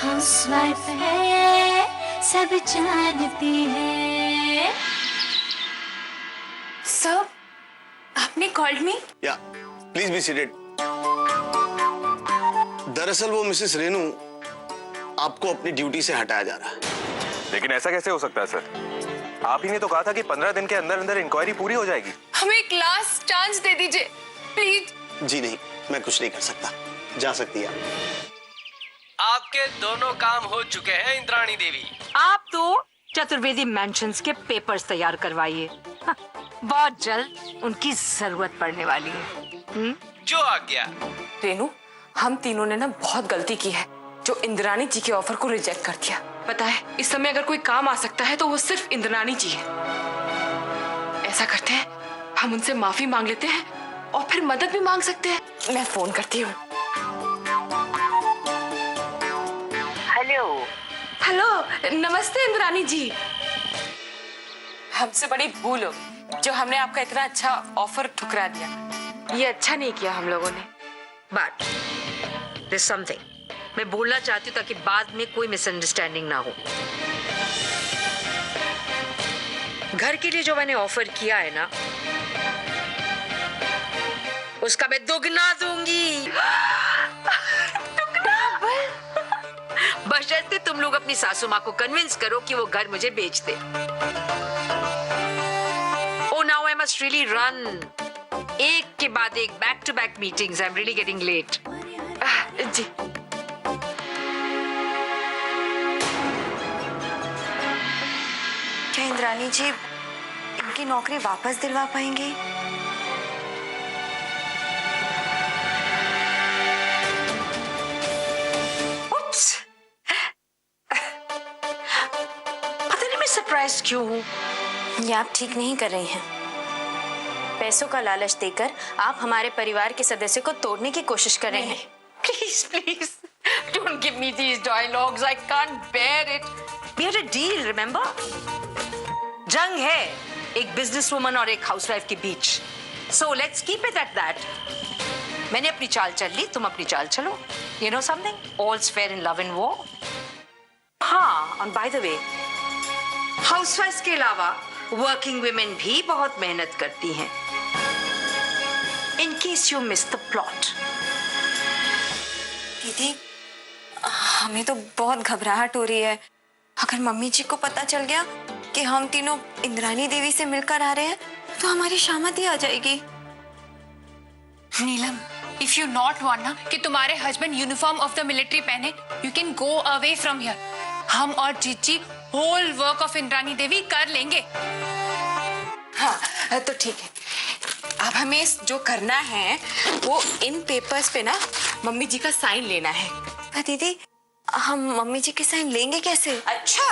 Housewife है, सब जानती है। सर, आपने कॉल्ड मी? या प्लीज बी सीटेड। दरअसल वो मिसेस रेनू आपको अपनी ड्यूटी से हटाया जा रहा है। लेकिन ऐसा कैसे हो सकता है सर? आप ही ने तो कहा था कि 15 दिन के अंदर अंदर इंक्वायरी पूरी हो जाएगी। हमें एक लास्ट चांस दे दीजिए प्लीज। जी नहीं, मैं कुछ नहीं कर सकता। जा सकती है। आपके दोनों काम हो चुके हैं इंद्राणी देवी। आप तो चतुर्वेदी मैंशंस के पेपर्स तैयार करवाइए। हाँ, बहुत जल्द उनकी जरूरत पड़ने वाली है। जो आ गया। रेनू, हम तीनों ने ना बहुत गलती की है जो इंद्राणी जी के ऑफर को रिजेक्ट कर दिया। पता है, इस समय अगर कोई काम आ सकता है तो वो सिर्फ इंद्राणी जी है। ऐसा करते हैं, हम उनसे माफी मांग लेते हैं और फिर मदद भी मांग सकते हैं। मैं फोन करती हूँ। हेलो, नमस्ते इंद्राणी जी। हमसे बड़ी भूल हो जो हमने आपका इतना अच्छा ऑफर ठुकरा दिया। ये अच्छा नहीं किया हम लोगों ने। बट there's something मैं बोलना चाहती हूँ ताकि बाद में कोई मिसअंडरस्टैंडिंग ना हो। घर के लिए जो मैंने ऑफर किया है ना, उसका मैं दोगुना दूंगी। बशर्ते तुम लोग अपनी सासू माँ को कन्विंस करो कि वो घर मुझे बेच दे। Oh, now I must really run. एक के बाद एक back to back meetings. I'm really getting late. जी। क्या इंद्राणी जी इनकी नौकरी वापस दिलवा पाएंगी? पता नहीं मैं सरप्राइज क्यों हूँ। ये आप ठीक नहीं कर रही हैं। पैसों का लालच देकर आप हमारे परिवार के सदस्य को तोड़ने की कोशिश कर रहे हैं। Please, please, don't give me these dialogues. I can't bear it. We had a deal, remember? जंग है एक बिजनेस वुमन और एक हाउसवाइफ के बीच। So let's keep it at that. मैंने अपनी चाल चल ली, तुम अपनी चाल चलो। You know something? All's fair in love and war. हाँ, and by the way, housewife के अलावा वर्किंग वुमेन भी बहुत मेहनत करती हैं। In case you missed the plot. दीदी, हमें तो बहुत घबराहट हो रही है। अगर मम्मी जी को पता चल गया कि हम तीनों इंद्राणी देवी से मिलकर आ रहे हैं तो हमारी शामत ही आ जाएगी। नीलम, if you not want ना कि तुम्हारे husband uniform of the military पहने, you can go away from here. हम और जीजी होल वर्क ऑफ इंद्राणी देवी कर लेंगे। हाँ, तो ठीक है। अब हमें जो करना है वो इन पेपर्स पे ना मम्मी जी का साइन लेना है। पर दीदी, हम मम्मी जी के साइन लेंगे कैसे? अच्छा,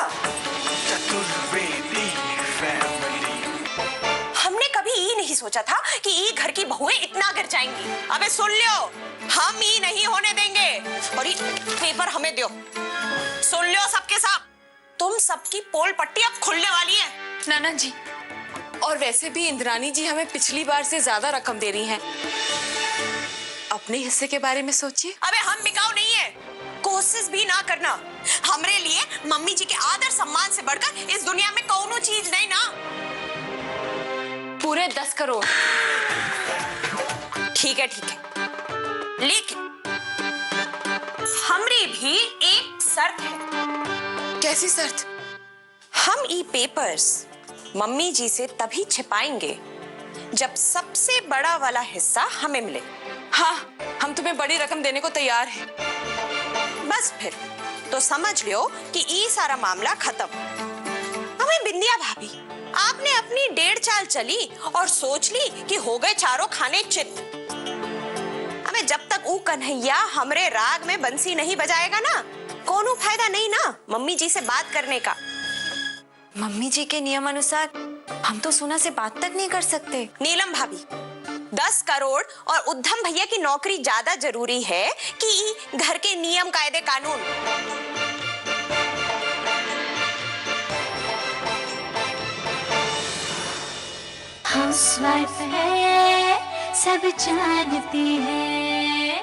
हमने कभी ये नहीं सोचा था कि ये घर की बहुएं इतना गिर जाएंगी। अबे सुन लो, हम ये नहीं होने देंगे। और ये पेपर हमें दो। सुन लो सबके सब, तुम सबकी पोल पट्टी अब खुलने वाली है। नाना जी, और वैसे भी इंद्राणी जी हमें पिछली बार से ज्यादा रकम दे रही हैं। अपने हिस्से के बारे में सोचिए। अबे हम बिकाऊ नहीं है, कोशिश भी ना करना। हमरे लिए मम्मी जी के आदर सम्मान से बढ़कर इस दुनिया में कौनो चीज नहीं ना। पूरे 10 करोड़। ठीक है, लेकिन हमरी भी एक शर्त है। कैसी शर्त? हम ये पेपर्स मम्मी जी से तभी छिपाएंगे जब सबसे बड़ा वाला हिस्सा हमें मिले। हाँ, हम तुम्हें बड़ी रकम देने को तैयार हैं। बस फिर तो समझ लो कि ये सारा मामला खत्म। हमें बिंदिया भाभी, आपने अपनी 1.5 चाल चली और सोच ली कि हो गए चारों खाने चित। हमें जब तक ऊ कन्हैया हमरे राग में बंसी नहीं बजाएगा ना, कोनो फायदा नहीं ना मम्मी जी से बात करने का। मम्मी जी के नियम अनुसार हम तो सोना से बात तक नहीं कर सकते। नीलम भाभी, 10 करोड़ और उद्धम भैया की नौकरी ज्यादा जरूरी है कि घर के नियम कायदे कानून। हाउसवाइफ है, सब जानती है।